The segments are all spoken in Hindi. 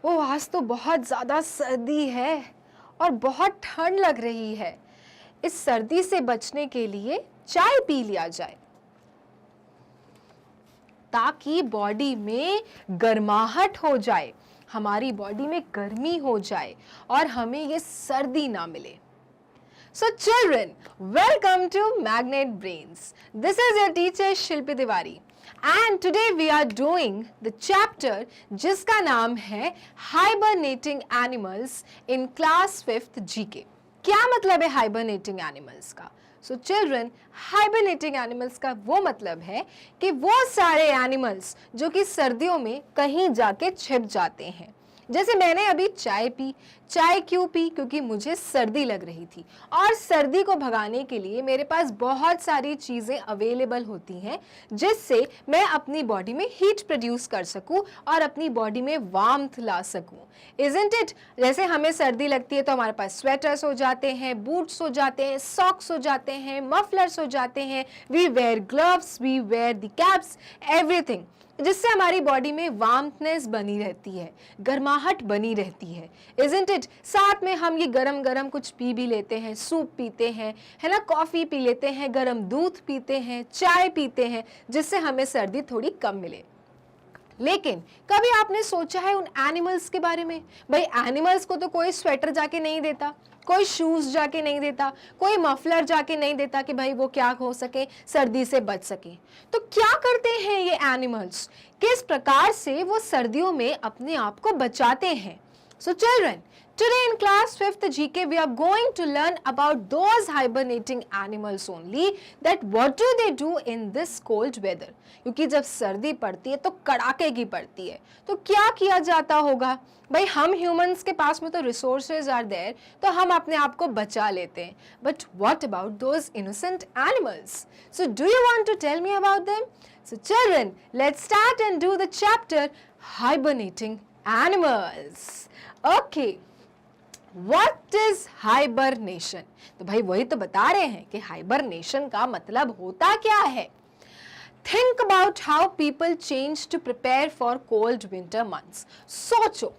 ओ आज तो बहुत ज़्यादा सर्दी है और बहुत ठंड लग रही है। इस सर्दी से बचने के लिए चाय पी लिया जाए ताकि बॉडी में गर्माहट हो जाए, हमारी बॉडी में गर्मी हो जाए और हमें ये सर्दी ना मिले। So children, welcome to Magnet Brains. This is your teacher Shilpi Tiwari and today we are doing the chapter जिसका नाम है Hibernating Animals in Class 5th GK. क्या मतलब है Hibernating Animals का? So children, Hibernating Animals का वो मतलब है कि वो सारे एनिमल्स जो कि सर्दियों में कहीं जाके छिप जाते हैं। जैसे मैंने अभी चाय पी। चाय क्यों पी? क्योंकि मुझे सर्दी लग रही थी और सर्दी को भगाने के लिए मेरे पास बहुत सारी चीज़ें अवेलेबल होती हैं जिससे मैं अपनी बॉडी में हीट प्रोड्यूस कर सकूं और अपनी बॉडी में वार्मथ ला सकूं। Isn't it? जैसे हमें सर्दी लगती है तो हमारे पास स्वेटर्स हो जाते हैं, बूट्स हो जाते हैं, सॉक्स हो जाते हैं, मफलर्स हो जाते हैं, we wear gloves, we wear the caps, everything, जिससे हमारी बॉडी में वार्मनेस बनी रहती है, गर्माहट बनी रहती है। Isn't it? साथ में हम ये गरम गरम कुछ पी भी लेते हैं, सूप पीते हैं, है ना, कॉफ़ी पी लेते हैं, गरम दूध पीते हैं, चाय पीते हैं, जिससे हमें सर्दी थोड़ी कम मिले। लेकिन कभी आपने सोचा है उन एनिमल्स के बारे में? भाई एनिमल्स को तो कोई स्वेटर जाके नहीं देता, कोई शूज़ जाके नहीं देता, कोई मफलर जाके नहीं देता कि भाई वो क्या हो सके, सर्दी से बच सके। तो क्या करते हैं ये एनिमल्स? किस प्रकार से वो सर्दियों में अपने आप को बचाते हैं? So children, today in class 5th GK we are going to learn about those hibernating animals only, that what do they do in this cold weather. क्योंकि जब सर्दी पड़ती है तो कड़ाके की पड़ती है, तो क्या किया जाता होगा? भाई हम ह्यूमंस के पास में तो रिसोर्सेज आर देयर, तो हम अपने आप को बचा लेते हैं, but what about those innocent animals? So do you want to tell me about them? So children, let's start and do the chapter hibernating animals. Okay, what is hibernation? तो भाई वही तो बता रहे हैं कि हाइबरनेशन का मतलब होता क्या है। Think about how people change to prepare for cold winter months. सोचो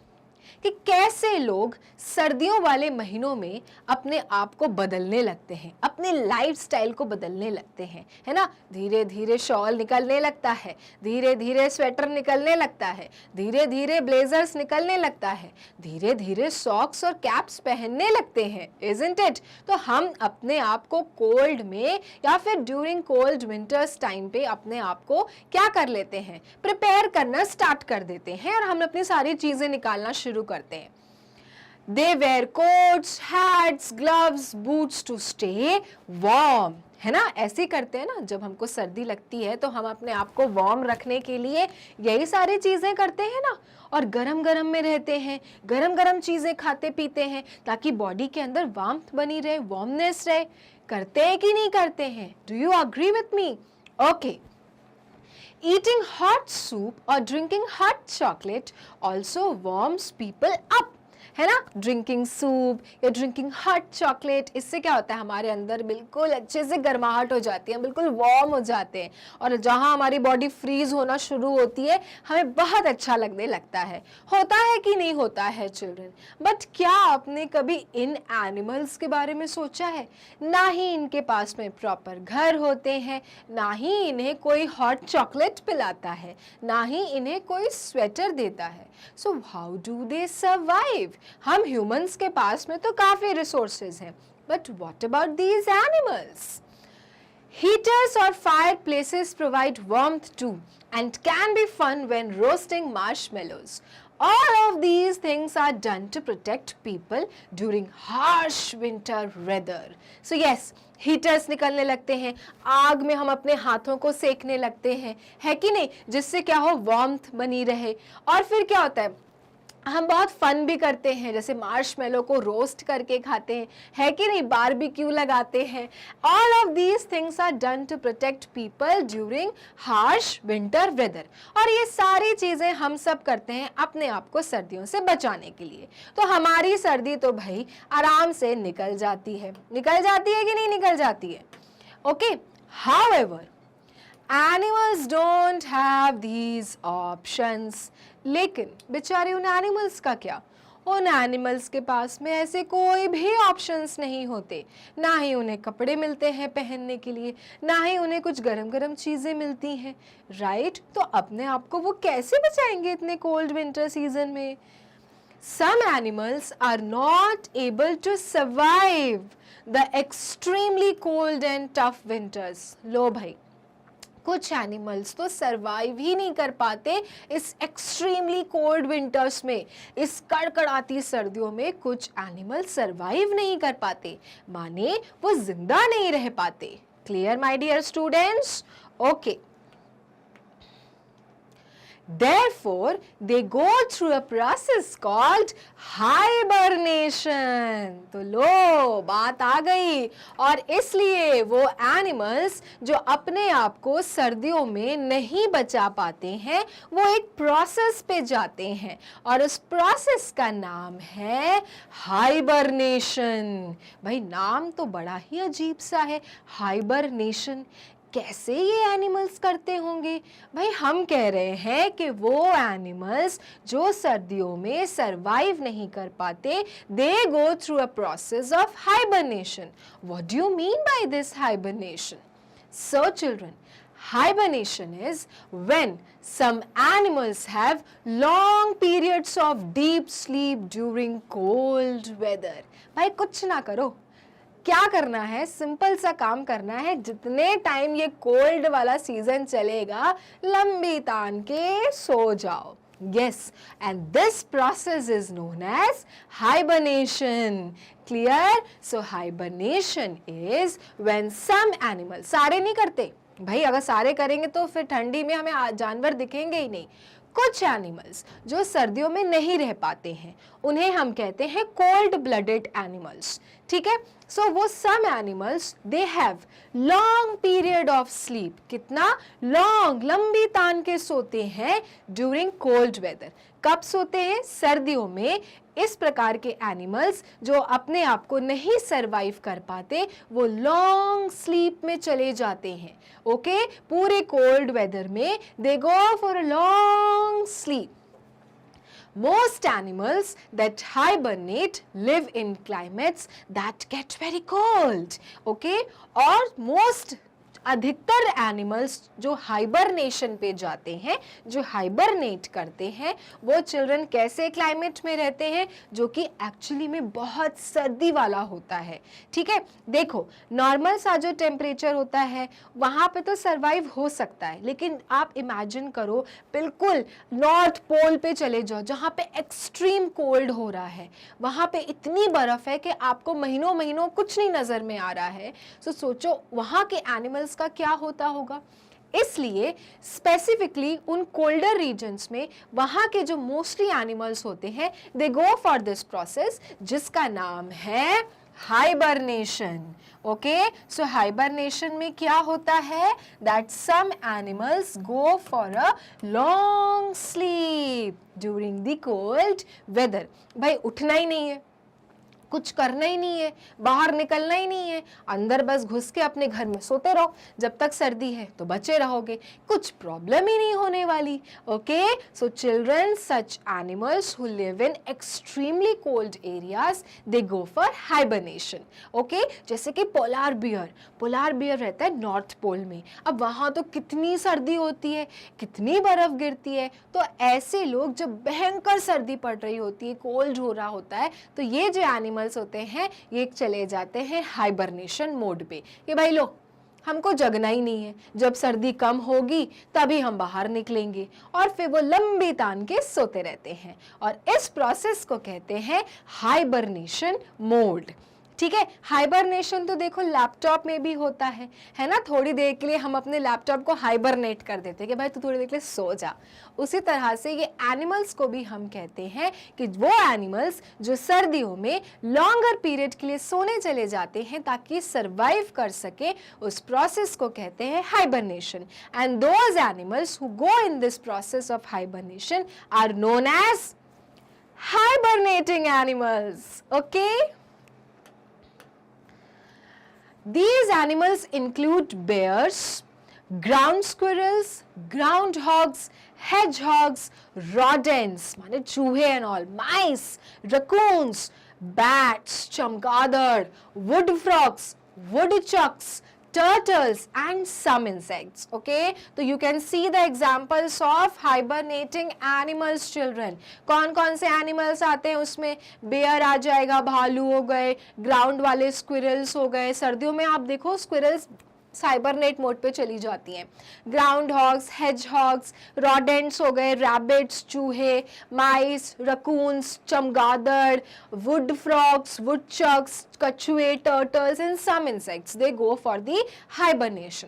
कि कैसे लोग सर्दियों वाले महीनों में अपने आप को बदलने लगते हैं, अपने लाइफस्टाइल को बदलने लगते हैं, है ना। धीरे धीरे शॉल निकलने लगता है, धीरे धीरे स्वेटर निकलने लगता है, धीरे धीरे ब्लेजर्स निकलने लगता है, धीरे धीरे सॉक्स और कैप्स पहनने लगते हैं, इज़न्ट इट? तो हम अपने आप को कोल्ड में या फिर ड्यूरिंग कोल्ड विंटर्स टाइम पे अपने आप को क्या कर लेते हैं, प्रिपेयर करना स्टार्ट कर देते हैं और हम अपनी सारी चीज़ें निकालना शुरू करते हैं। They wear coats, hats, gloves, boots to stay warm, है ना। ऐसे ही करते हैं ना, जब हमको सर्दी लगती है तो हम अपने आप को वार्म रखने के लिए यही सारी चीज़ें करते हैं ना, और गरम गरम में रहते हैं, गरम गरम चीज़ें खाते पीते हैं ताकि बॉडी के अंदर वार्मथ बनी रहे, वार्मनेस रहे। करते हैं कि नहीं करते हैं? Do you agree with me? Okay, eating hot soup or drinking hot chocolate also warms people up, है ना। ड्रिंकिंग सूप या ड्रिंकिंग हॉट चॉकलेट, इससे क्या होता है, हमारे अंदर बिल्कुल अच्छे से गर्माहट हो जाती है, बिल्कुल वार्म हो जाते हैं, और जहाँ हमारी बॉडी फ्रीज होना शुरू होती है हमें बहुत अच्छा लगने लगता है। होता है कि नहीं होता है चिल्ड्रन? बट क्या आपने कभी इन एनिमल्स के बारे में सोचा है? ना ही इनके पास में प्रॉपर घर होते हैं, ना ही इन्हें कोई हॉट चॉकलेट पिलाता है, ना ही इन्हें कोई स्वेटर देता है। So how do they survive? हम ह्यूमंस के पास में तो काफी रिसोर्सेज हैं, but what about these animals? Heaters or fireplaces provide warmth too and can be fun when roasting marshmallows. All of these things are done to protect people during harsh winter weather. So yes, heaters निकलने लगते हैं, आग में हम अपने हाथों को सेकने लगते हैं, है कि नहीं, जिससे क्या हो, वार्मथ बनी रहे। और फिर क्या होता है, हम बहुत फन भी करते हैं, जैसे मार्शमेलो को रोस्ट करके खाते हैं, है कि नहीं, बारबेक्यू लगाते हैं। All of these things are done to protect people during harsh winter weather. और ये सारी चीज़ें हम सब करते हैं अपने आप को सर्दियों से बचाने के लिए। तो हमारी सर्दी तो भाई आराम से निकल जाती है कि नहीं निकल जाती है? Okay, however animals don't have these options. लेकिन बेचारे उन एनिमल्स का क्या? उन एनिमल्स के पास में ऐसे कोई भी ऑप्शंस नहीं होते, ना ही उन्हें कपड़े मिलते हैं पहनने के लिए, ना ही उन्हें कुछ गरम गरम चीज़ें मिलती हैं, राइट? तो अपने आप को वो कैसे बचाएंगे इतने कोल्ड विंटर सीजन में? Some animals are not able to survive the extremely cold and tough winters. लो भाई, कुछ एनिमल्स तो सरवाइव ही नहीं कर पाते इस एक्सट्रीमली कोल्ड विंटर्स में, इस कड़कड़ाती सर्दियों में कुछ एनिमल सरवाइव नहीं कर पाते, माने वो जिंदा नहीं रह पाते। Clear my dear students? Okay. Therefore, they go through a process called hibernation. तो लो बात आ गई, और इसलिए वो एनिमल्स जो अपने आप को सर्दियों में नहीं बचा पाते हैं, वो एक प्रोसेस पे जाते हैं, और उस प्रोसेस का नाम है हाइबरनेशन। भाई नाम तो बड़ा ही अजीब सा है, हाइबरनेशन। कैसे ये एनिमल्स करते होंगे? भाई हम कह रहे हैं कि वो एनिमल्स जो सर्दियों में सरवाइव नहीं कर पाते, they go through a process of hibernation. What do you mean by this hibernation? So children, hibernation is when some animals have long periods of deep sleep during cold weather. भाई कुछ ना करो, क्या करना है? सिंपल सा काम करना है, जितने टाइम ये कोल्ड वाला सीजन चलेगा लंबी तान के सो जाओ। Yes, and this process is known as hibernation. Clear? So hibernation is when some animals, सारे नहीं करते भाई, अगर सारे करेंगे तो फिर ठंडी में हमें जानवर दिखेंगे ही नहीं। कुछ एनिमल्स जो सर्दियों में नहीं रह पाते हैं, उन्हें हम कहते हैं कोल्ड ब्लडेड एनिमल्स। ठीक है? सो वो some animals they have long period of sleep. कितना लॉन्ग, लंबी तान के सोते हैं ड्यूरिंग कोल्ड वेदर। कब सोते हैं? सर्दियों में। इस प्रकार के एनिमल्स जो अपने आप को नहीं सरवाइव कर पाते, वो लॉन्ग स्लीप में चले जाते हैं। ओके? पूरे कोल्ड वेदर में they go for a long sleep. Most animals that hibernate live in climates that get very cold. Okay? और most अधिकतर एनिमल्स जो हाइबरनेशन पे जाते हैं, जो हाइबरनेट करते हैं, वो चिल्ड्रन कैसे क्लाइमेट में रहते हैं? जो कि एक्चुअली में बहुत सर्दी वाला होता है। ठीक है? देखो, नॉर्मल सा जो टेम्परेचर होता है वहाँ पे तो सरवाइव हो सकता है, लेकिन आप इमेजिन करो बिल्कुल नॉर्थ पोल पे चले जाओ जहाँ पे एक्सट्रीम कोल्ड हो रहा है, वहाँ पे इतनी बर्फ है कि आपको महीनों महीनों कुछ नहीं नज़र में आ रहा है। सो सोचो वहाँ के एनिमल्स का क्या होता होगा। इसलिए स्पेसिफिकली उन कोल्डर रीजन्स में वहां के जो मोस्टली एनिमल्स होते हैं, दे गो फॉर दिस प्रोसेस जिसका नाम है हाइबरनेशन। ओके? सो हाइबरनेशन में क्या होता है? That some animals go for a long sleep during the cold weather. भाई उठना ही नहीं है, कुछ करना ही नहीं है, बाहर निकलना ही नहीं है, अंदर बस घुस के अपने घर में सोते रहो। जब तक सर्दी है तो बचे रहोगे, कुछ प्रॉब्लम ही नहीं होने वाली। Okay? So children, such animals who live in extremely cold areas, they go for hibernation. Okay? जैसे कि पोलार बियर, पोलार बियर रहता है नॉर्थ पोल में। अब वहाँ तो कितनी सर्दी होती है, कितनी बर्फ गिरती है। तो ऐसे लोग जब भयंकर सर्दी पड़ रही होती है, कोल्ड हो रहा होता है, तो ये जो एनिमल्स होते हैं ये चले जाते हैं हाइबरनेशन मोड पे कि भाई लो, हमको जगना ही नहीं है, जब सर्दी कम होगी तभी हम बाहर निकलेंगे, और फिर वो लंबी तान के सोते रहते हैं, और इस प्रोसेस को कहते हैं हाइबरनेशन मोड। ठीक है? हाइबरनेशन तो देखो लैपटॉप में भी होता है ना? थोड़ी देर के लिए हम अपने लैपटॉप को हाइबरनेट कर देते हैं कि भाई तू थोड़ी देर के लिए सो जा। उसी तरह से ये एनिमल्स को भी हम कहते हैं कि वो एनिमल्स जो सर्दियों में लॉन्गर पीरियड के लिए सोने चले जाते हैं ताकि सरवाइव कर सके, उस प्रोसेस को कहते हैं hibernation. And those animals who go in this process of hibernation are known as hibernating animals. Okay? These animals include bears, ground squirrels, ground hogs, hedgehogs, rodents माने चूहे and all, mice, raccoons, bats, चमगादड़, wood frogs, woodchucks, turtles and some insects. Okay, so you can see the examples of hibernating animals, children. कौन कौन से animals आते हैं उसमें? bear आ जाएगा, भालू हो गए, ground वाले squirrels हो गए, सर्दियों में आप देखो squirrels हाइबरनेट मोड पे चली जाती हैं, ग्राउंड हॉग्स, हेज हॉग्स, रॉडेंट्स हो गए, रैबिट्स चूहे, माइस, रकून्स चमगादड़, वुड फ्रॉग्स, वुडचक्स कछुए, turtles and some insects they go for the hibernation.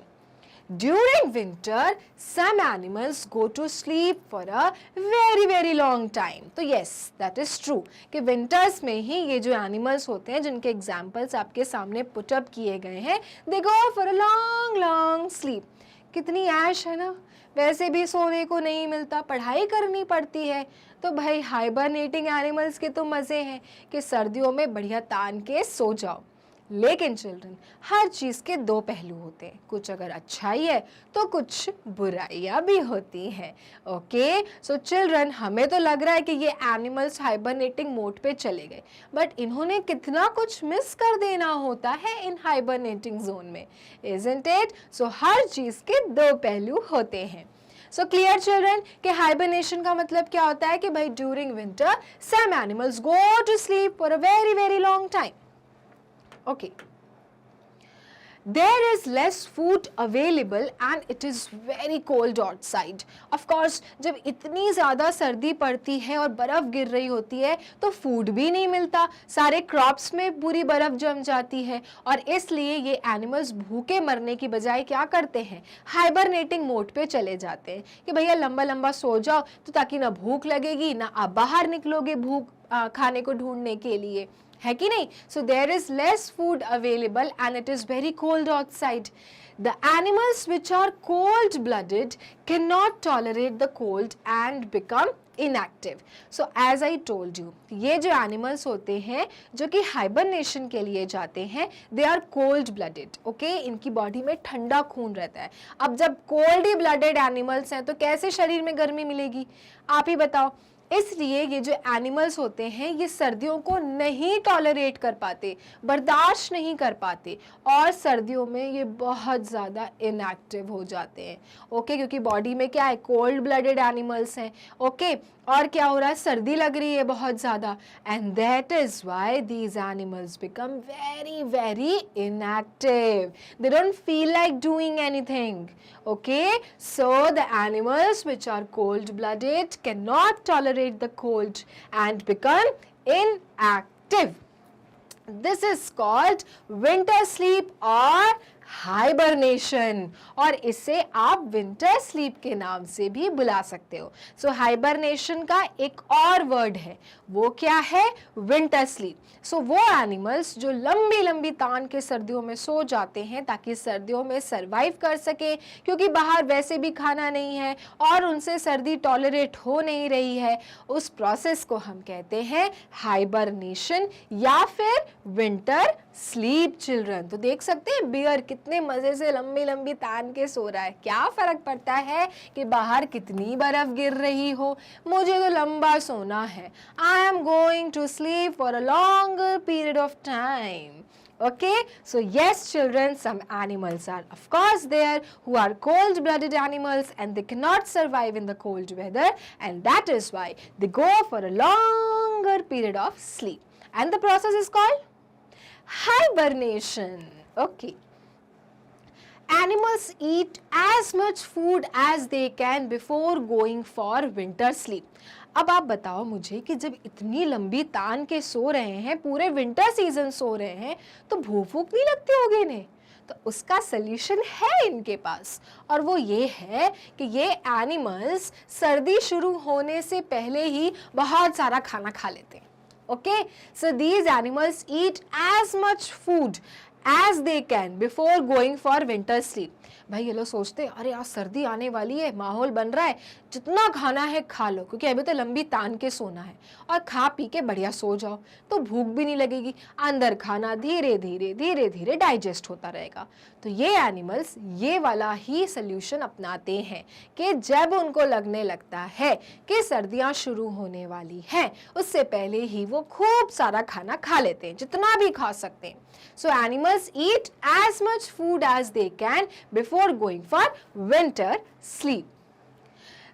During winter, some animals go to sleep for a very long time. तो yes, that is true कि winters में ही ये जो animals होते हैं जिनके examples आपके सामने put up किए गए हैं, they go for a long sleep. कितनी ऐश है ना, वैसे भी सोने को नहीं मिलता, पढ़ाई करनी पड़ती है, तो भाई हाइबरनेटिंग एनिमल्स के तो मज़े हैं कि सर्दियों में बढ़िया तान के सो जाओ. लेकिन चिल्ड्रन, हर चीज़ के दो पहलू होते हैं, कुछ अगर अच्छाई है तो कुछ बुराइयाँ भी होती हैं. ओके, सो चिल्ड्रन, हमें तो लग रहा है कि ये एनिमल्स हाइबरनेटिंग मोड पे चले गए, बट इन्होंने कितना कुछ मिस कर देना होता है इन हाइबरनेटिंग जोन में, इजंट इट? सो हर चीज़ के दो पहलू होते हैं. सो क्लियर चिल्ड्रन कि हाइबरनेशन का मतलब क्या होता है कि भाई during winter some animals go to sleep for a very long time. Okay, there is less food available and it is very cold outside. Of course, जब इतनी ज़्यादा सर्दी पड़ती है और बर्फ़ गिर रही होती है तो फूड भी नहीं मिलता, सारे क्रॉप्स में पूरी बर्फ़ जम जाती है और इसलिए ये एनिमल्स भूखे मरने की बजाय क्या करते हैं, हाइबरनेटिंग मोड पे चले जाते हैं कि भैया लंबा सो जाओ तो ताकि ना भूख लगेगी ना आप बाहर निकलोगे भूख खाने को ढूंढने के लिए, है कि नहीं? So there is less food available and it is very cold outside. The animals which are cold-blooded cannot tolerate the cold and become inactive. So as I told you, ये जो animals होते हैं जो कि hibernation के लिए जाते हैं, they are cold-blooded. Okay? इनकी बॉडी में ठंडा खून रहता है. अब जब cold-blooded animals हैं तो कैसे शरीर में गर्मी मिलेगी? आप ही बताओ. इसलिए ये जो एनिमल्स होते हैं ये सर्दियों को नहीं टॉलरेट कर पाते, बर्दाश्त नहीं कर पाते और सर्दियों में ये बहुत ज़्यादा इनएक्टिव हो जाते हैं. ओके, क्योंकि बॉडी में क्या है, कोल्ड ब्लडेड एनिमल्स हैं. ओके, और क्या हो रहा है, सर्दी लग रही है बहुत ज़्यादा, and that is why these animals become very inactive. They don't feel like doing anything. Okay, so the animals which are cold-blooded cannot tolerate the cold and become inactive. This is called winter sleep or hibernation, और इसे आप विंटर स्लीप के नाम से भी बुला सकते हो. सो हाइबरनेशन का एक और वर्ड है, वो क्या है, विंटर स्लीप. सो वो एनिमल्स जो लंबी तान के सर्दियों में सो जाते हैं ताकि सर्दियों में सरवाइव कर सके, क्योंकि बाहर वैसे भी खाना नहीं है और उनसे सर्दी टॉलरेट हो नहीं रही है, उस प्रोसेस को हम कहते हैं हाइबरनेशन या फिर विंटर स्लीप. चिल्ड्रन, तो देख सकते हैं बियर कितने मजे से लंबी तान के सो रहा है. क्या फर्क पड़ता है कि बाहर कितनी बर्फ गिर रही हो, मुझे तो लंबा सोना है. I am going to sleep for a longer period of time. Okay, so yes children, some animals are of course there who are cold-blooded animals and they cannot survive in the cold weather, and that is why they go for a longer period of sleep, and the process is called hibernation. Okay, animals eat as much food as they can before going for winter sleep. अब आप बताओ मुझे कि जब इतनी लंबी तान के सो रहे हैं, पूरे विंटर सीजन सो रहे हैं, तो भूख नहीं लगती होगी इन्हें? तो उसका सल्यूशन है इनके पास, और वो ये है कि ये एनिमल्स सर्दी शुरू होने से पहले ही बहुत सारा खाना खा लेते हैं. Okay, so these animals eat as much food as they can before going for winter sleep. भाई ये लोग सोचते हैं अरे आज सर्दी आने वाली है, माहौल बन रहा है, जितना खाना है खा लो, क्योंकि अभी तो लंबी तान के सोना है, और खा पी के बढ़िया सो जाओ तो भूख भी नहीं लगेगी, अंदर खाना धीरे धीरे डाइजेस्ट होता रहेगा। तो ये एनिमल्स ये वाला ही सोल्यूशन अपनाते हैं कि जब उनको लगने लगता है कि सर्दियां शुरू होने वाली हैं, उससे पहले ही वो खूब सारा खाना खा लेते हैं, जितना भी खा सकते हैं। So animals eat as much food as they can before going for winter sleep.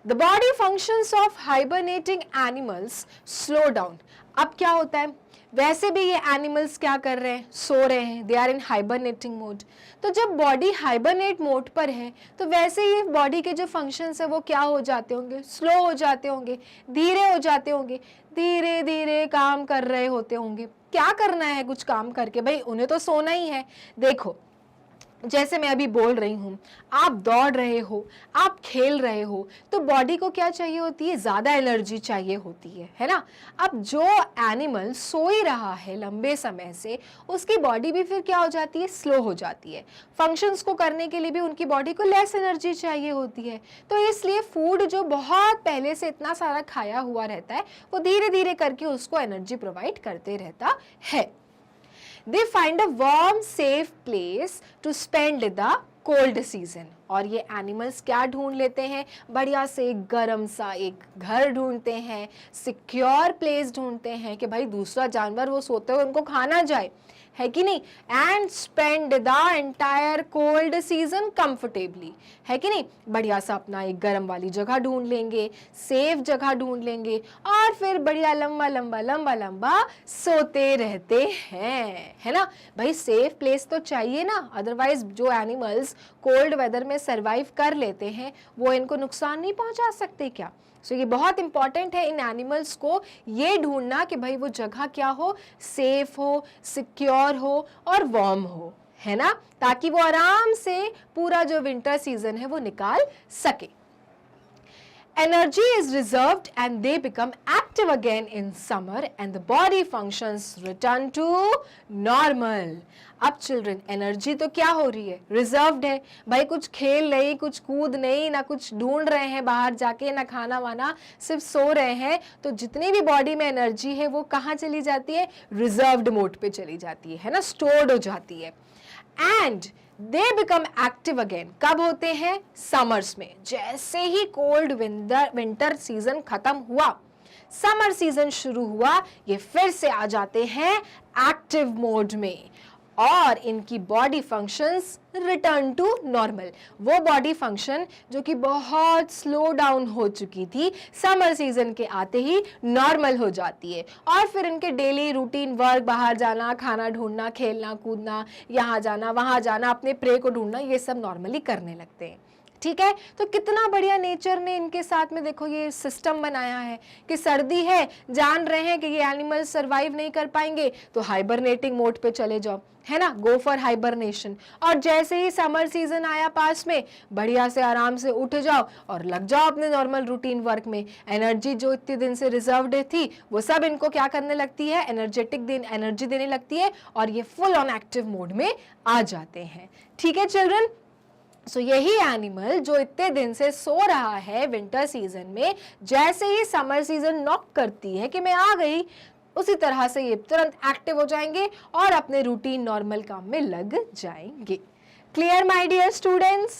The body functions of hibernating animals slow down. अब क्या होता है, वैसे भी ये एनिमल्स क्या कर रहे हैं, सो रहे हैं, they are in hibernating mode. तो जब बॉडी हाइबरनेट मोड पर है तो वैसे ही बॉडी के जो फंक्शंस है वो क्या हो जाते होंगे, स्लो हो जाते होंगे, धीरे हो जाते होंगे, धीरे धीरे काम कर रहे होते होंगे। क्या करना है कुछ काम करके, भाई उन्हें तो सोना ही है। देखो जैसे मैं अभी बोल रही हूँ, आप दौड़ रहे हो, आप खेल रहे हो, तो बॉडी को क्या चाहिए होती है, ज़्यादा एनर्जी चाहिए होती है ना। अब जो एनिमल सो ही रहा है लंबे समय से, उसकी बॉडी भी फिर क्या हो जाती है, स्लो हो जाती है। फंक्शंस को करने के लिए भी उनकी बॉडी को लेस एनर्जी चाहिए होती है। तो इसलिए फूड जो बहुत पहले से इतना सारा खाया हुआ रहता है, वो धीरे धीरे करके उसको एनर्जी प्रोवाइड करते रहता है। They find a warm, safe place to spend the cold season. और ये एनिमल्स क्या ढूंढ लेते हैं, बढ़िया से गर्म सा एक घर ढूंढते हैं, सिक्योर प्लेस ढूंढते हैं कि भाई दूसरा जानवर वो सोते हुए उनको खाना जाए, है कि नहीं। And spend the entire cold season comfortably, है कि नहीं। बढ़िया सा अपना एक गर्म वाली जगह ढूंढ लेंगे, सेफ जगह ढूंढ लेंगे, और फिर बढ़िया लंबा लंबा लंबा लंबा सोते रहते हैं, है ना। भाई सेफ प्लेस तो चाहिए ना, अदरवाइज जो एनिमल्स कोल्ड वेदर में सरवाइव कर लेते हैं वो इनको नुकसान नहीं पहुंचा सकते क्या। सो ये बहुत इंपॉर्टेंट है इन एनिमल्स को ये ढूंढना कि भाई वो जगह क्या हो, सेफ हो, सिक्योर हो और वार्म हो, है ना, ताकि वो आराम से पूरा जो विंटर सीजन है वो निकाल सके। Energy is reserved and they become active again in summer and the body functions return to normal. अब चिल्ड्रन एनर्जी तो क्या हो रही है, रिजर्व्ड है। भाई कुछ खेल नहीं, कुछ कूद नहीं, ना कुछ ढूंढ रहे हैं बाहर जाके, ना खाना वाना, सिर्फ सो रहे हैं। तो जितनी भी बॉडी में एनर्जी है वो कहाँ चली जाती है, रिजर्व्ड मोड पे चली जाती है ना, स्टोर्ड हो जाती है। And they become active again कब होते हैं, समर्स में। जैसे ही कोल्ड विंटर सीजन खत्म हुआ, समर सीजन शुरू हुआ, ये फिर से आ जाते हैं एक्टिव मोड में और इनकी body functions return to normal. वो बॉडी फंक्शन जो कि बहुत स्लो डाउन हो चुकी थी, समर सीजन के आते ही नॉर्मल हो जाती है और फिर इनके डेली रूटीन वर्क, बाहर जाना, खाना ढूंढना, खेलना कूदना, यहाँ जाना वहाँ जाना, अपने प्रे को ढूंढना, ये सब नॉर्मली करने लगते हैं। ठीक है, तो कितना बढ़िया नेचर ने इनके साथ में देखो ये सिस्टम बनाया है कि सर्दी है, जान रहे हैं कि ये एनिमल सरवाइव नहीं कर पाएंगे, तो हाइबरनेटिंग मोड पे चले जाओ, है ना, गो फॉर हाइबरनेशन। और जैसे ही समर सीजन आया पास में, बढ़िया से आराम से उठ जाओ और लग जाओ अपने नॉर्मल रूटीन वर्क में। एनर्जी जो इतने दिन से रिजर्व्ड थी वो सब इनको क्या करने लगती है, एनर्जी देने लगती है और ये फुल ऑन एक्टिव मोड में आ जाते हैं। ठीक है चिल्ड्रन, सो यही एनिमल जो इतने दिन से सो रहा है विंटर सीजन में, जैसे ही समर सीजन नॉक करती है कि मैं आ गई, उसी तरह से ये तुरंत एक्टिव हो जाएंगे और अपने रूटीन नॉर्मल काम में लग जाएंगे। Clear my dear students?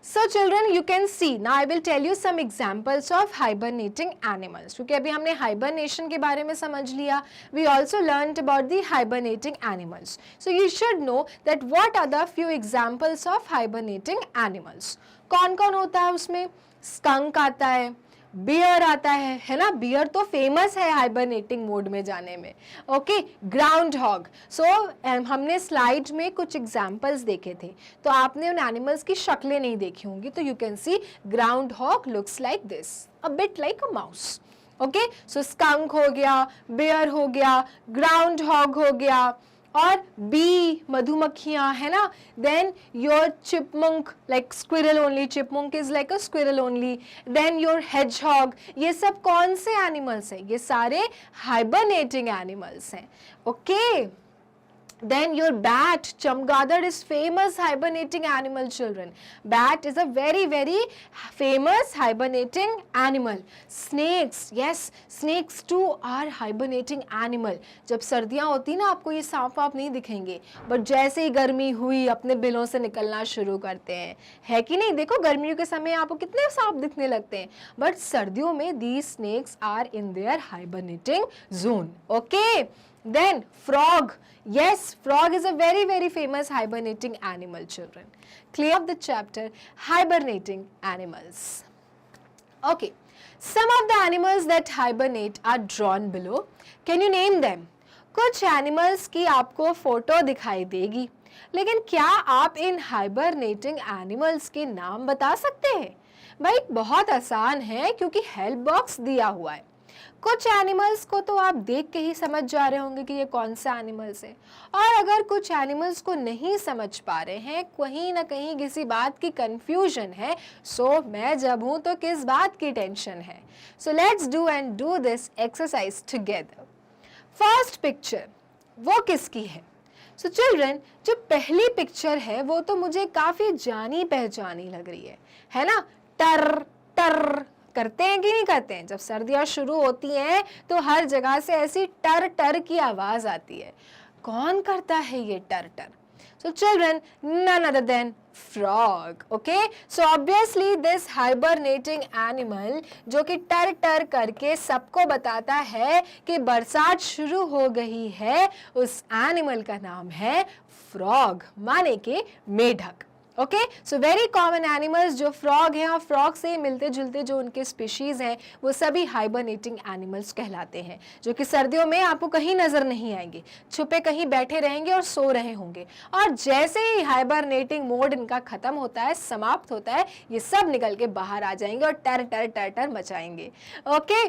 So children, you can see, now I will tell you some examples of hibernating animals. क्योंकि अभी हमने hibernation के बारे में समझ लिया, we also learned about the hibernating animals. So you should know that what are the few examples of hibernating animals. कौन कौन होता है उसमें? skunk आता है, बियर आता है ना, बियर तो फेमस है हाइबरनेटिंग मोड में जाने में। Okay, ground hog. सो हमने स्लाइड में कुछ एग्जांपल्स देखे थे, तो आपने उन एनिमल्स की शक्लें नहीं देखी होंगी, तो you can see ground hog looks like this, a bit like a mouse. Okay, so skunk हो गया, बियर हो गया, ग्राउंड हॉग हो गया, और बी मधुमक्खियां, है ना। Then your chipmunk, like squirrel only, chipmunk is like a squirrel only. Then your hedgehog, ये सब कौन से एनिमल्स हैं? ये सारे हाइबरनेटिंग एनिमल्स हैं। Okay, Then your bat, chamgadar, is famous hibernating animal, children. Bat is a very very famous hibernating animal. Snakes, yes, snakes too are hibernating animal. जब सर्दियाँ होती ना आपको ये सांप वाप नहीं दिखेंगे, बट जैसे ही गर्मी हुई अपने बिलों से निकलना शुरू करते हैं, है कि नहीं? देखो गर्मियों के समय आपको कितने सांप दिखने लगते हैं, बट सर्दियों में these snakes are in their hibernating zone. Okay. Then frog, yes, frog is a very very famous hibernating animal, children. Clear up the chapter hibernating animals. Okay, some of the animals that hibernate are drawn below. Can you name them? कुछ animals की आपको फोटो दिखाई देगी, लेकिन क्या आप इन hibernating animals के नाम बता सकते हैं? भाई बहुत आसान है क्योंकि हेल्प बॉक्स दिया हुआ है. कुछ एनिमल्स को तो आप देख के ही समझ जा रहे होंगे कि ये कौन सा एनिमल्स है, और अगर कुछ एनिमल्स को नहीं समझ पा रहे हैं, कहीं ना कहीं किसी बात की कंफ्यूजन है, सो मैं जब हूं तो किस बात की टेंशन है. So let's do this exercise together. First picture वो किसकी है? सो चिल्ड्रन, जो पहली पिक्चर है वो तो मुझे काफी जानी पहचानी लग रही है ना? टर टर करते हैं कि नहीं करते हैं? जब सर्दियां शुरू होती हैं तो हर जगह से ऐसी टर टर की आवाज आती है. कौन करता है ये टर टर? So children, none other than frog. Okay, so obviously this hibernating animal जो कि टर टर करके सबको बताता है कि बरसात शुरू हो गई है, उस एनिमल का नाम है फ्रॉग, माने के मेढक. Okay, so very common animals जो फ्रॉग हैं और फ्रॉग से मिलते जुलते जो उनके स्पीशीज़ हैं वो सभी हाइबरनेटिंग एनिमल्स कहलाते हैं, जो कि सर्दियों में आपको कहीं नज़र नहीं आएंगे, छुपे कहीं बैठे रहेंगे और सो रहे होंगे, और जैसे ही हाइबरनेटिंग मोड इनका ख़त्म होता है, समाप्त होता है, ये सब निकल के बाहर आ जाएंगे और टर टर टर टर मचाएंगे. Okay,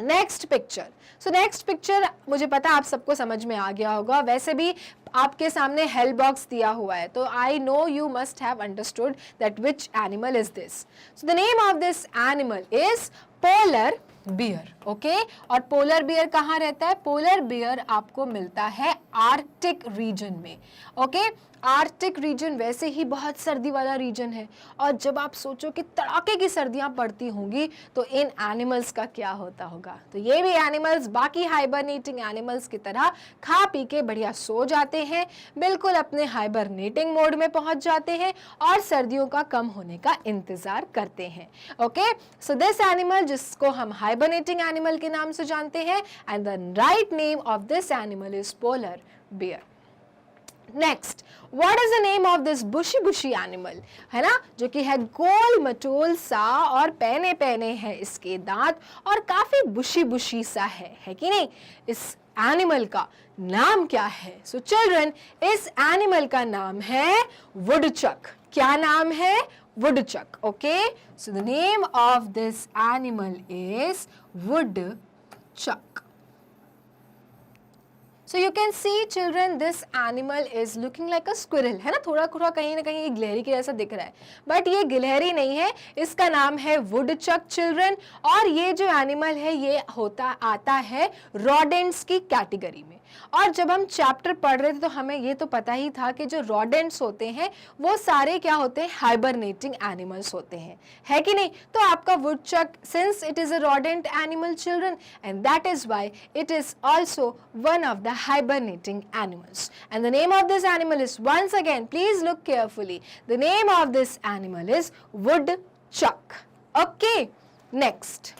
next picture. So next picture मुझे पता आप सबको समझ में आ गया होगा, वैसे भी आपके सामने हेल्प बॉक्स दिया हुआ है, तो I know you must have understood that which animal is this. So the name of this animal is polar beer. Okay, और पोलर बियर कहाँ रहता है? पोलर बियर आपको मिलता है आर्कटिक रीजन में. ओके, आर्कटिक रीजन वैसे ही बहुत सर्दी वाला रीजन है, और जब आप सोचो कि तड़ाके की सर्दियां पड़ती होंगी तो इन एनिमल्स का क्या होता होगा. तो ये भी एनिमल्स बाकी हाइबरनेटिंग एनिमल्स की तरह खा पी के बढ़िया सो जाते हैं, बिल्कुल अपने हाइबरनेटिंग मोड में पहुंच जाते हैं और सर्दियों का कम होने का इंतजार करते हैं. ओके, सो दिस एनिमल जिसको हम हाइबरनेटिंग एनिमल के नाम से जानते हैं, and the right name of this animal is polar bear. Next, what is the name of this bushy bushy animal? है ना, जो कि है गोल मटोल सा और पैने पैने हैं इसके दांत और काफी बुशी बुशी सा है कि नहीं? इस एनिमल का नाम क्या है? सो चिल्ड्रन, इस एनिमल का नाम है वुडचक. क्या नाम है? Woodchuck. Okay, so the name of this animal is woodchuck. So you can see children, this animal is looking like a squirrel, है ना? थोड़ा थोड़ा कहीं ना कहीं गिलहरी के जैसा दिख रहा है, बट ये गिलहरी नहीं है, इसका नाम है वुडचक चिल्ड्रन. और ये जो एनिमल है ये आता है रॉडेंट्स की कैटेगरी में. और जब हम चैप्टर पढ़ रहे थे तो हमें ये तो पता ही था कि जो रॉडेंट्स होते हैं वो सारे क्या होते हैं? हाइबरनेटिंग एनिमल्स होते हैं, है कि नहीं? तो आपका woodchuck, since it is a rodent animal children, and that is why it is also one of the hibernating animals. And the name of this animal is, once again, please look carefully, the name of this animal is woodchuck. Okay, next.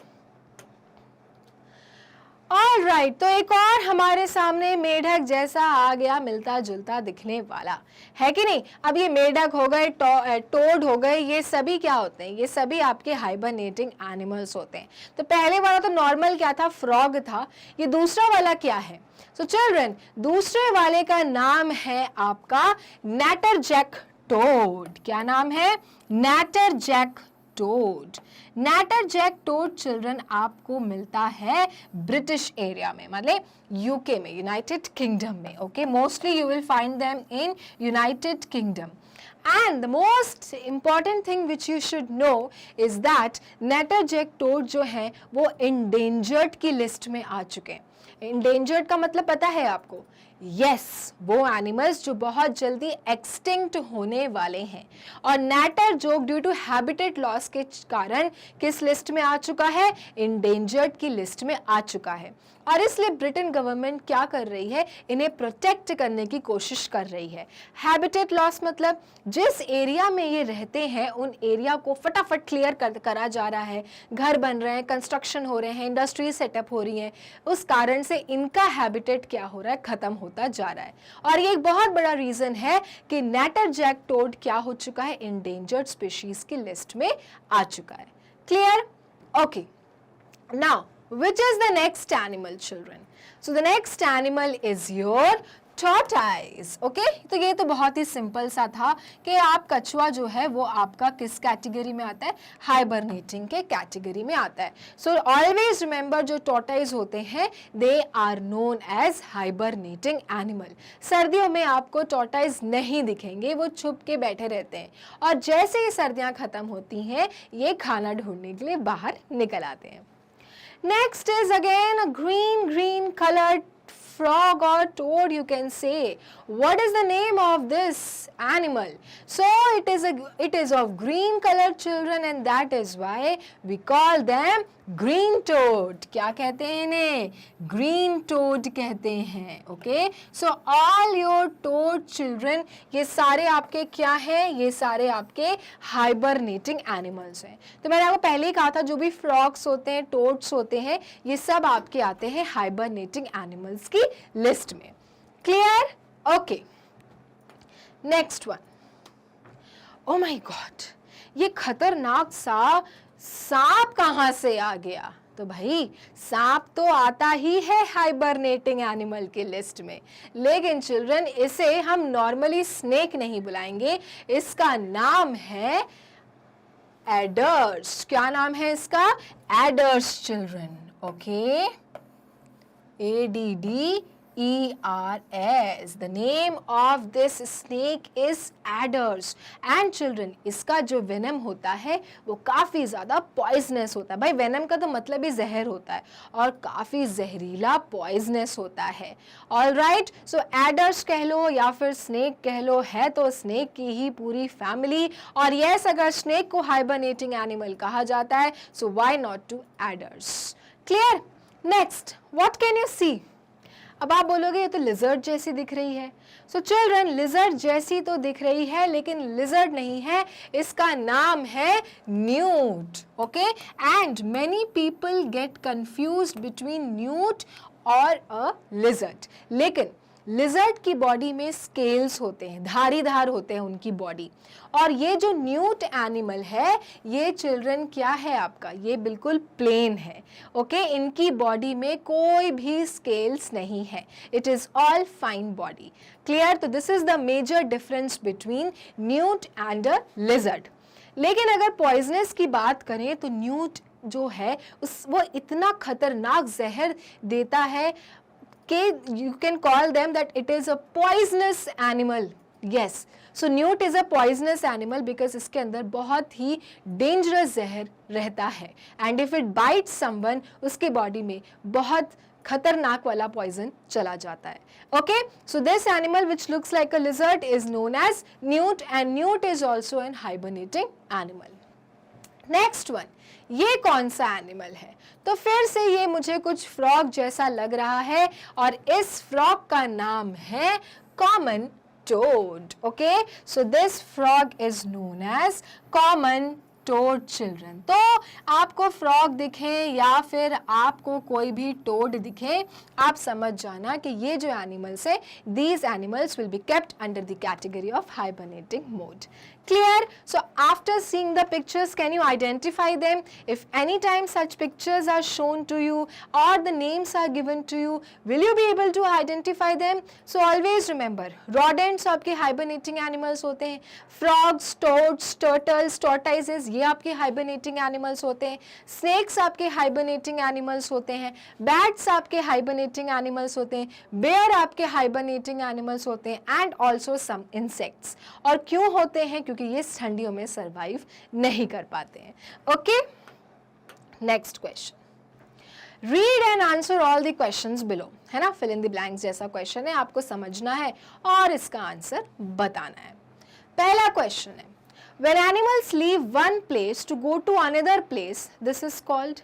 All right, तो एक और हमारे सामने मेढक जैसा आ गया, मिलता जुलता दिखने वाला, है कि नहीं? अब ये मेढक हो गए, टोड हो गए, ये सभी क्या होते हैं? ये सभी आपके हाइबरनेटिंग एनिमल्स होते हैं. तो पहले वाला तो नॉर्मल क्या था? फ्रॉग था. ये दूसरा वाला क्या है? सो चिल्ड्रन, दूसरे वाले का नाम है आपका नैटरजैक टोड. क्या नाम है? नैटरजैक टोड. नैटरजैक टोड चिल्ड्रन आपको मिलता है ब्रिटिश एरिया में, मतलब यूके में, यूनाइटेड किंगडम में. Okay, mostly you will find them in United kingdom. And the most important thing which you should know is that natterjack toad जो है वो endangered की लिस्ट में आ चुके हैं. इंडेंजर्ड का मतलब पता है आपको? यस, वो एनिमल्स जो बहुत जल्दी एक्सटिंक्ट होने वाले हैं। और natterjack due to habitat loss के कारण किस लिस्ट में आ चुका है? इंडेंजर्ड की लिस्ट में आ चुका है। और इसलिए ब्रिटेन गवर्नमेंट क्या कर रही है? इन्हें प्रोटेक्ट करने की कोशिश कर रही है। हैबिटेट लॉस मतलब जिस एरिया में ये रहते हैं उन एरिया को फटाफट क्लियर करा जा रहा है, घर बन रहे हैं, कंस्ट्रक्शन हो रहे हैं, इंडस्ट्रीज सेटअप हो रही हैं, उस कारण से इनका हैबिटेट क्या हो रहा है? खत्म होता जा रहा है। और ये एक बहुत बड़ा रीजन है कि नैटरजैक टोड क्या हो चुका है? इंडेंजर्ड स्पीशीज की लिस्ट में आ चुका है। Clear? Okay, now which is the next animal, children? So the next animal is your tortoise. Okay, तो ये तो बहुत ही सिंपल सा था कि आप कछुआ जो है वो आपका किस कैटेगरी में आता है? हाइबरनेटिंग के कैटेगरी में आता है। सो ऑलवेज रिमेंबर जो टॉर्टाइज होते हैं they are known as hibernating animal. सर्दियों में आपको टॉर्टाइज नहीं दिखेंगे, वो छुप के बैठे रहते हैं और जैसे ही सर्दियाँ खत्म होती हैं ये खाना ढूंढने के लिए बाहर निकल आते हैं। Next is again a green colored frog or toad, you can say. What is the name of this animal? So it is of green colored, children, and that is why we call them green toad. क्या कहते हैं इन्हें? Green toad कहते हैं. Okay, so all your toad children, ये सारे आपके क्या हैं? ये सारे आपके hibernating animals हैं. तो मैंने आपको पहले ही कहा था जो भी frogs होते हैं, toads होते हैं, ये सब आपके आते हैं hibernating animals की लिस्ट में। Clear? Okay, next one. Oh my God, ये खतरनाक सा सांप कहां से आ गया? तो भाई सांप तो आता ही है हाइबरनेटिंग एनिमल की लिस्ट में, लेकिन चिल्ड्रन इसे हम नॉर्मली स्नेक नहीं बुलाएंगे, इसका नाम है एडर्स। क्या नाम है इसका? Aiders children. Okay, ADDERS. The name of this snake is adders. And children, इसका जो venom होता है वो काफ़ी ज़्यादा poisonous होता है। भाई venom का तो मतलब ही जहर होता है और काफ़ी जहरीला poisonous होता है। All right, so adders कह लो या फिर snake कह लो, है तो snake की ही पूरी family। और yes, अगर snake को hibernating animal कहा जाता है, so why not to adders? Clear? Next, what can you see? अब आप बोलोगे ये तो लिजर्ड जैसी दिख रही है। सो चिल्ड्रन, लिजर्ड जैसी तो दिख रही है लेकिन लिजर्ड नहीं है, इसका नाम है newt. Okay, and many people get confused between newt और अ लिजर्ड। लेकिन लिजर्ड की बॉडी में स्केल्स होते हैं, धारीदार होते हैं उनकी बॉडी। और ये जो न्यूट एनिमल है ये चिल्ड्रन क्या है आपका? ये बिल्कुल प्लेन है। ओके, इनकी बॉडी में कोई भी स्केल्स नहीं है, it is all fine body. Clear? तो this is the major difference between newt and a lizard. लेकिन अगर पॉइजनस की बात करें तो न्यूट जो है वो इतना खतरनाक जहर देता है कि you can call them that it is a poisonous animal. Yes, so newt is a poisonous animal because इसके अंदर बहुत ही dangerous जहर रहता है and if it bites someone उसके बॉडी में बहुत खतरनाक वाला poison चला जाता है। Okay, so this animal which looks like a lizard is known as newt and newt is also an hibernating animal. Next one, ये कौन सा एनिमल है? तो फिर से ये मुझे कुछ फ्रॉग जैसा लग रहा है और इस फ्रॉग का नाम है common toad. Okay, so this frog is known as common toad children. तो आपको फ्रॉग दिखे या फिर आपको कोई भी टोड दिखे, आप समझ जाना कि ये जो एनिमल्स है these animals will be kept under the category of hibernating mode. Clear? So after seeing the pictures, can you identify them? If any time such pictures are shown to you or the names are given to you, will you be able to identify them? So always remember, rodents आपके hibernating animals होते हैं, frogs, toads, turtles, tortoises ये आपके hibernating animals होते हैं, snakes आपके hibernating animals होते हैं, bats आपके hibernating animals होते हैं, bear आपके hibernating animals होते हैं and also some insects। और क्यों होते हैं? क्योंकि ये ठंडियों में सरवाइव नहीं कर पाते हैं। Okay, next question. Read and answer all the questions below, है ना, फिल इन द ब्लैंक्स जैसा क्वेश्चन है, आपको समझना है और इसका आंसर बताना है। पहला क्वेश्चन है, when animals leave one place to go to another place, this is called,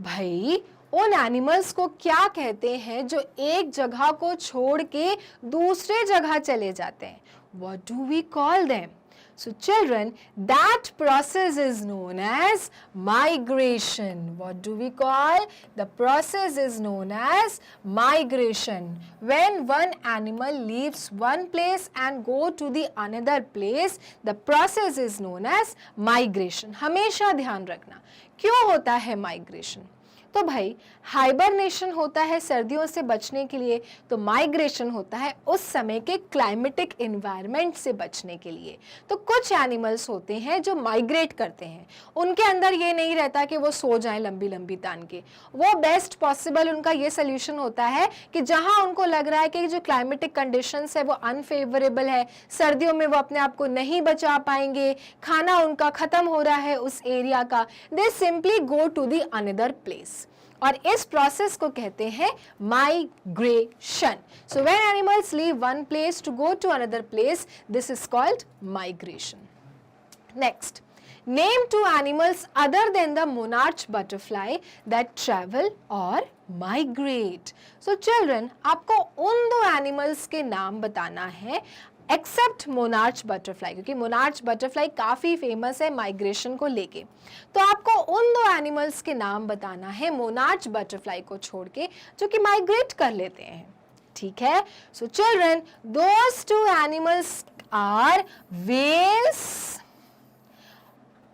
भाई उन एनिमल्स को क्या कहते हैं जो एक जगह को छोड़ के दूसरे जगह चले जाते हैं? What do we call them? So children, that process is known as migration. What do we call? The process is known as migration. When one animal leaves one place and go to the another place, the process is known as migration. हमेशा ध्यान रखना, क्यों होता है माइग्रेशन? तो भाई हाइबरनेशन होता है सर्दियों से बचने के लिए, तो माइग्रेशन होता है उस समय के क्लाइमेटिक एनवायरनमेंट से बचने के लिए। तो कुछ एनिमल्स होते हैं जो माइग्रेट करते हैं, उनके अंदर ये नहीं रहता कि वो सो जाएं लंबी लंबी तान के, वो बेस्ट पॉसिबल उनका ये सोल्यूशन होता है कि जहां उनको लग रहा है कि जो क्लाइमेटिक कंडीशंस है वो अनफेवरेबल है, सर्दियों में वो अपने आप को नहीं बचा पाएंगे, खाना उनका खत्म हो रहा है उस एरिया का, they simply go to the another place, और इस प्रोसेस को कहते हैं migration. So when animals leave one place to go to another place, this is called migration. Next, name two animals other than the monarch butterfly that travel और माइग्रेट। सो चिल्ड्रन, आपको उन दो एनिमल्स के नाम बताना है एक्सेप्ट मोनार्च बटरफ्लाई, क्योंकि मोनार्च बटरफ्लाई काफ़ी फेमस है माइग्रेशन को लेके। तो आपको उन दो एनिमल्स के नाम बताना है मोनार्च बटरफ्लाई को छोड़ के जो कि माइग्रेट कर लेते हैं, ठीक है? So children, those two animals are whales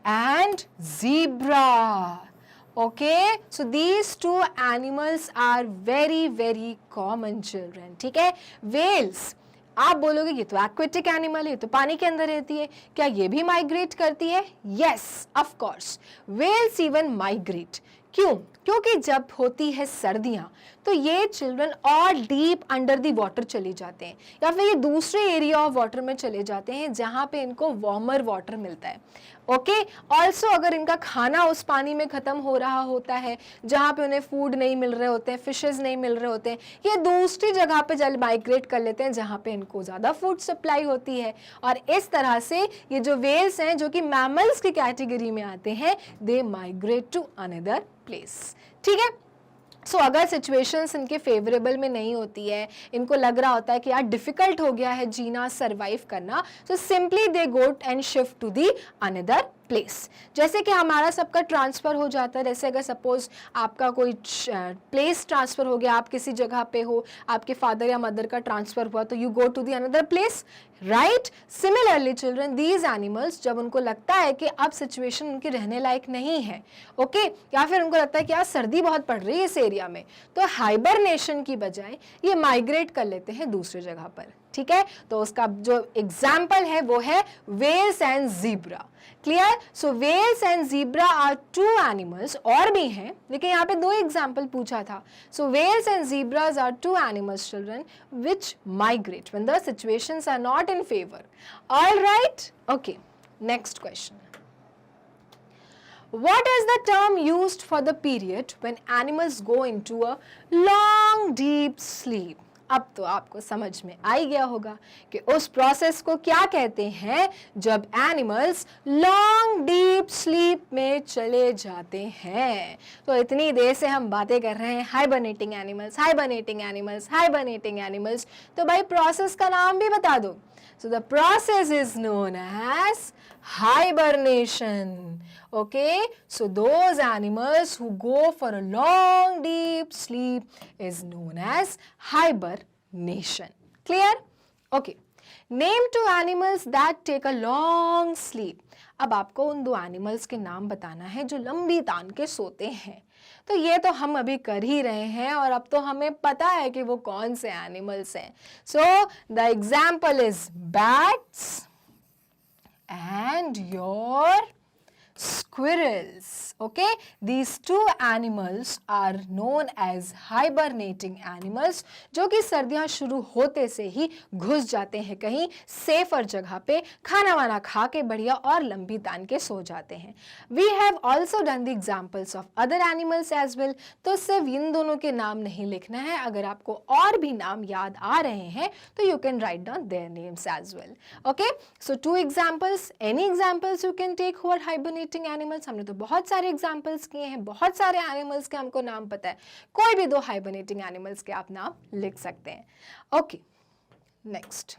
and zebra. Okay, so these two animals are very very common children, ठीक है? Whales, आप बोलोगे ये तो एक्वेटिक एनिमल है, ये तो पानी के अंदर रहती है, क्या ये भी माइग्रेट करती है? Yes, of course, whales even migrate. क्यों? क्योंकि जब होती है सर्दियाँ तो ये चिल्ड्रन और डीप अंडर दी वाटर चले जाते हैं, या फिर ये दूसरे एरिया ऑफ वाटर में चले जाते हैं जहाँ पे इनको वार्मर वाटर मिलता है। ओके, ऑल्सो अगर इनका खाना उस पानी में ख़त्म हो रहा होता है जहाँ पे उन्हें फूड नहीं मिल रहे होते हैं, फिशेस नहीं मिल रहे होते हैं, ये दूसरी जगह पे जल माइग्रेट कर लेते हैं जहाँ पे इनको ज़्यादा फूड सप्लाई होती है, और इस तरह से ये जो वेल्स हैं जो कि मैमल्स की कैटेगरी में आते हैं, they migrate to another place, ठीक है? सो अगर सिचुएशंस इनके फेवरेबल में नहीं होती है, इनको लग रहा होता है कि यार डिफ़िकल्ट हो गया है जीना, सरवाइव करना, तो simply they go and shift to the another place. जैसे कि हमारा सबका ट्रांसफ़र हो जाता है, जैसे अगर सपोज आपका कोई प्लेस ट्रांसफ़र हो गया, आप किसी जगह पे हो, आपके फादर या मदर का ट्रांसफ़र हुआ, तो you go to the another place, right? Similarly children, these animals जब उनको लगता है कि अब सिचुएशन उनकी रहने लायक नहीं है, ओके, या फिर उनको लगता है कि यार सर्दी बहुत पड़ रही है इस एरिया में, तो हाइबरनेशन की बजाय ये माइग्रेट कर लेते हैं दूसरी जगह पर, ठीक है? तो उसका जो एग्जाम्पल है वो है whales and zebra. Clear? So whales and zebra are two animals, और भी हैं लेकिन यहाँ पे दो एग्जाम्पल पूछा था। So whales and zebras are two animals children which migrate when the situations are not in favor. All right? Okay. Next question. What is the term used for the period when animals go into a long deep sleep? अब तो आपको समझ में आ ही गया होगा कि उस प्रोसेस को क्या कहते हैं जब एनिमल्स लॉन्ग डीप स्लीप में चले जाते हैं। तो इतनी देर से हम बातें कर रहे हैं hibernating animals, hibernating animals, hibernating animals, तो भाई प्रोसेस का नाम भी बता दो। So the process is known as hibernation. Okay, so those animals who go for a long deep sleep is known as hibernation. Clear? Okay. Name two animals that take a long sleep. अब आपको उन दो एनिमल्स के नाम बताना है जो लंबी तान के सोते हैं। तो ये तो हम अभी कर ही रहे हैं और अब तो हमें पता है कि वो कौन से एनिमल्स हैं। So the example is bats and your squirrels. Okay, these two animals are known as hibernating animals, जो कि सर्दियां शुरू होते से ही घुस जाते हैं कहीं सेफर जगह पे, खाना वाना खा के बढ़िया और लंबी तान के सो जाते हैं. We have also done the examples of other animals as well. तो सिर्फ इन दोनों के नाम नहीं लिखना है, अगर आपको और भी नाम याद आ रहे हैं तो you can write down their names as well. Okay, so two examples. Any examples you can take who are hibernating animals? हमने तो बहुत सारे एग्जाम्पल्स किए हैं, बहुत सारे एनिमल्स के हमको नाम पता है, कोई भी दो हाइबरनेटिंग एनिमल्स के आप नाम लिख सकते हैं. Okay, next.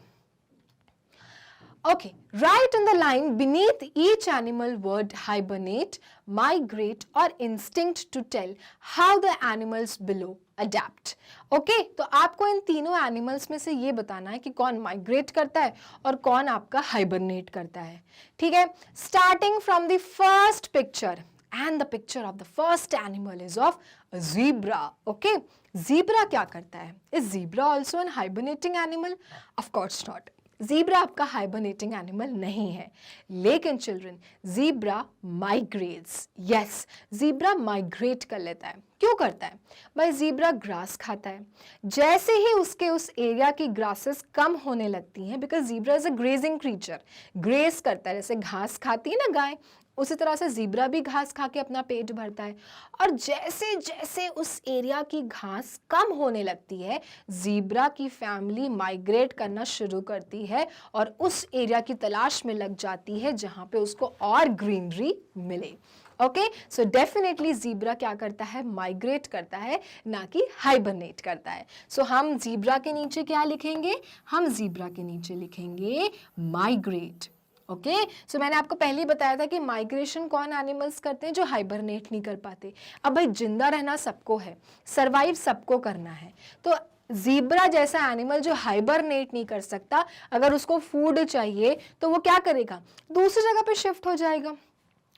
Okay, write on the line beneath each animal word hibernate, migrate or instinct to tell how the animals below adapt. Okay, तो आपको इन तीनों एनिमल्स में से ये बताना है कि कौन माइग्रेट करता है और कौन आपका हाइबरनेट करता है. ठीक है, starting from the first picture, and the picture of the first animal is of a zebra. Okay, zebra क्या करता है? Is zebra also an hibernating animal? Of course not. Zebra आपका हाइबरनेटिंग एनिमल नहीं है, लेकिन children zebra migrates. Yes, zebra migrate कर लेता है. क्यों करता है भाई? ज़ीब्रा ग्रास खाता है. जैसे ही उसके उस एरिया की ग्रासेस कम होने लगती हैं, because zebra is a grazing creature, grace करता है, जैसे घास खाती है ना गाय, उसी तरह से ज़ीब्रा भी घास खा के अपना पेट भरता है. और जैसे जैसे उस एरिया की घास कम होने लगती है, ज़ीब्रा की फैमिली माइग्रेट करना शुरू करती है और उस एरिया की तलाश में लग जाती है जहाँ पे उसको और ग्रीनरी मिले. ओके, सो डेफिनेटली ज़ीब्रा क्या करता है? माइग्रेट करता है, ना कि हाइबरनेट करता है. सो हम ज़ीब्रा के नीचे क्या लिखेंगे? हम ज़ीब्रा के नीचे लिखेंगे माइग्रेट. ओके, सो मैंने आपको पहले ही बताया था कि माइग्रेशन कौन एनिमल्स करते हैं? जो हाइबरनेट नहीं कर पाते. अब भाई जिंदा रहना सबको है, सर्वाइव सबको करना है, तो ज़ीब्रा जैसा एनिमल जो हाइबरनेट नहीं कर सकता, अगर उसको फूड चाहिए तो वो क्या करेगा? दूसरी जगह पे शिफ्ट हो जाएगा,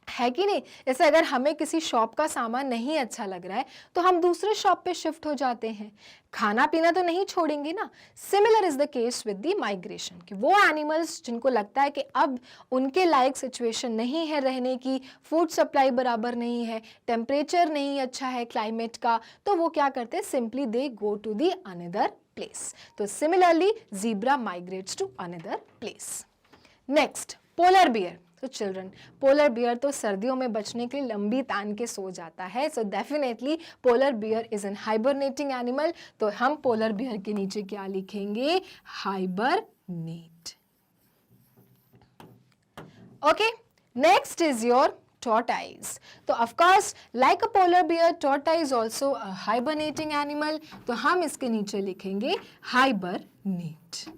है कि नहीं? जैसे अगर हमें किसी शॉप का सामान नहीं अच्छा लग रहा है तो हम दूसरे शॉप पे शिफ्ट हो जाते हैं, खाना पीना तो नहीं छोड़ेंगे ना. Similar is the case with the migration, कि वो एनिमल्स जिनको लगता है कि अब उनके लायक सिचुएशन नहीं है रहने की, फूड सप्लाई बराबर नहीं है, टेम्परेचर नहीं अच्छा है क्लाइमेट का, तो वो क्या करते हैं? Simply they go to the another place. तो similarly zebra migrates to another place. Next, polar bear. तो चिल्ड्रन, पोलर बियर तो सर्दियों में बचने के लिए लंबी तान के सो जाता है. So definitely polar bear is an hibernating animal. तो हम पोलर बियर के नीचे क्या लिखेंगे? Hibernate. Okay, next is your tortoise. तो of course like a polar bear, tortoise also a hibernating animal. तो हम इसके नीचे लिखेंगे hibernate.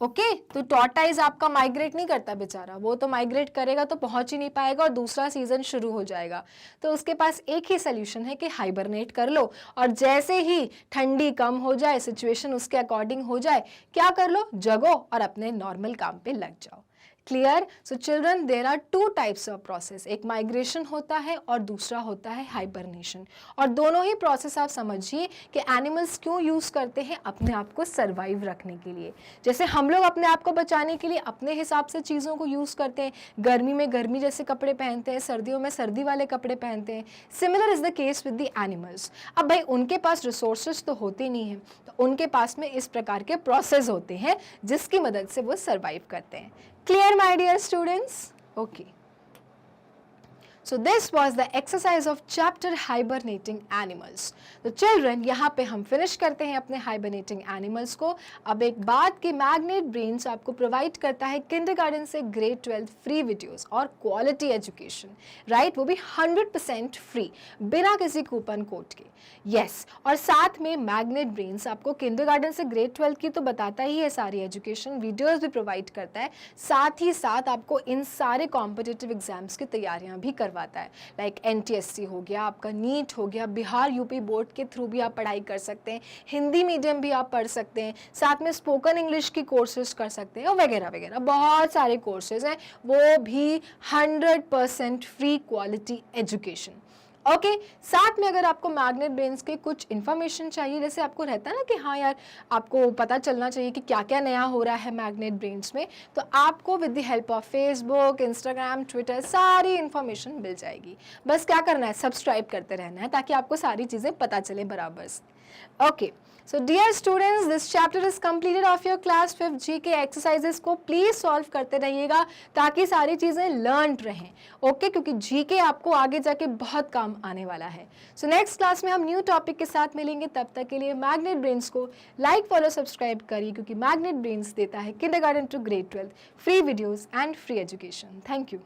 ओके, तो टॉर्टाइज आपका माइग्रेट नहीं करता बेचारा, वो तो माइग्रेट करेगा तो पहुंच ही नहीं पाएगा और दूसरा सीजन शुरू हो जाएगा. तो उसके पास एक ही सोल्यूशन है कि हाइबरनेट कर लो, और जैसे ही ठंडी कम हो जाए, सिचुएशन उसके अकॉर्डिंग हो जाए, क्या कर लो? जगो और अपने नॉर्मल काम पे लग जाओ. Clear? So children, there are two types of process, एक माइग्रेशन होता है और दूसरा होता है हाइबरनेशन. और दोनों ही प्रोसेस आप समझिए कि एनिमल्स क्यों यूज़ करते हैं? अपने आप को सर्वाइव रखने के लिए. जैसे हम लोग अपने आप को बचाने के लिए अपने हिसाब से चीज़ों को यूज़ करते हैं, गर्मी में गर्मी जैसे कपड़े पहनते हैं, सर्दियों में सर्दी वाले कपड़े पहनते हैं. Similar is the case with the animals. अब भाई उनके पास रिसोर्सेज तो होते नहीं हैं, तो उनके पास में इस प्रकार के प्रोसेस होते हैं जिसकी मदद से वो सर्वाइव करते हैं. Clear, my dear students? Okay. So this was the exercise of chapter hibernating animals. तो children, यहाँ पे हम finish करते हैं अपने hibernating animals को. अब एक बात कि मैग्नेट ब्रेन्स आपको प्रोवाइड करता है किंडरगार्टन से ग्रेड 12 फ्री वीडियोस और क्वालिटी एजुकेशन, राइट? वो भी 100% फ्री, बिना किसी कूपन कोड के. यस, और साथ में मैग्नेट ब्रेन्स आपको किंडरगार्टन से ग्रेड 12 की तो बताता ही है सारी एजुकेशन, वीडियोस भी प्रोवाइड करता है, साथ ही साथ आपको इन सारे कॉम्पिटिटिव एग्जाम्स की तैयारियां भी करवाता है. लाइक NTSC हो गया, आपका नीट हो गया, बिहार यूपी बोर्ड के थ्रू भी आप पढ़ाई कर सकते हैं, हिंदी मीडियम भी आप पढ़ सकते हैं, साथ में स्पोकन इंग्लिश की कोर्सेज कर सकते हैं, और वगैरह वगैरह बहुत सारे कोर्सेज हैं, वो भी 100% फ्री क्वालिटी एजुकेशन. ओके साथ में अगर आपको मैग्नेट ब्रेन्स के कुछ इन्फॉर्मेशन चाहिए, जैसे आपको रहता है ना कि हाँ यार आपको पता चलना चाहिए कि क्या क्या नया हो रहा है मैग्नेट ब्रेन्स में, तो आपको with the help of Facebook, Instagram, Twitter सारी इन्फॉर्मेशन मिल जाएगी। बस क्या करना है, सब्सक्राइब करते रहना है ताकि आपको सारी चीज़ें पता चले बराबर से। Okay so dear students, this chapter is completed of your class 5 GK exercises को प्लीज सॉल्व करते रहिएगा ताकि सारी चीज़ें लर्न रहें। ओके क्योंकि जीके आपको आगे जाके बहुत काम आने वाला है। सो नेक्स्ट क्लास में हम न्यू टॉपिक के साथ मिलेंगे, तब तक के लिए मैग्नेट ब्रेन्स को लाइक फॉलो सब्सक्राइब करिए क्योंकि मैग्नेट ब्रेन्स देता है kindergarten to grade 12 free videos and free education. Thank you.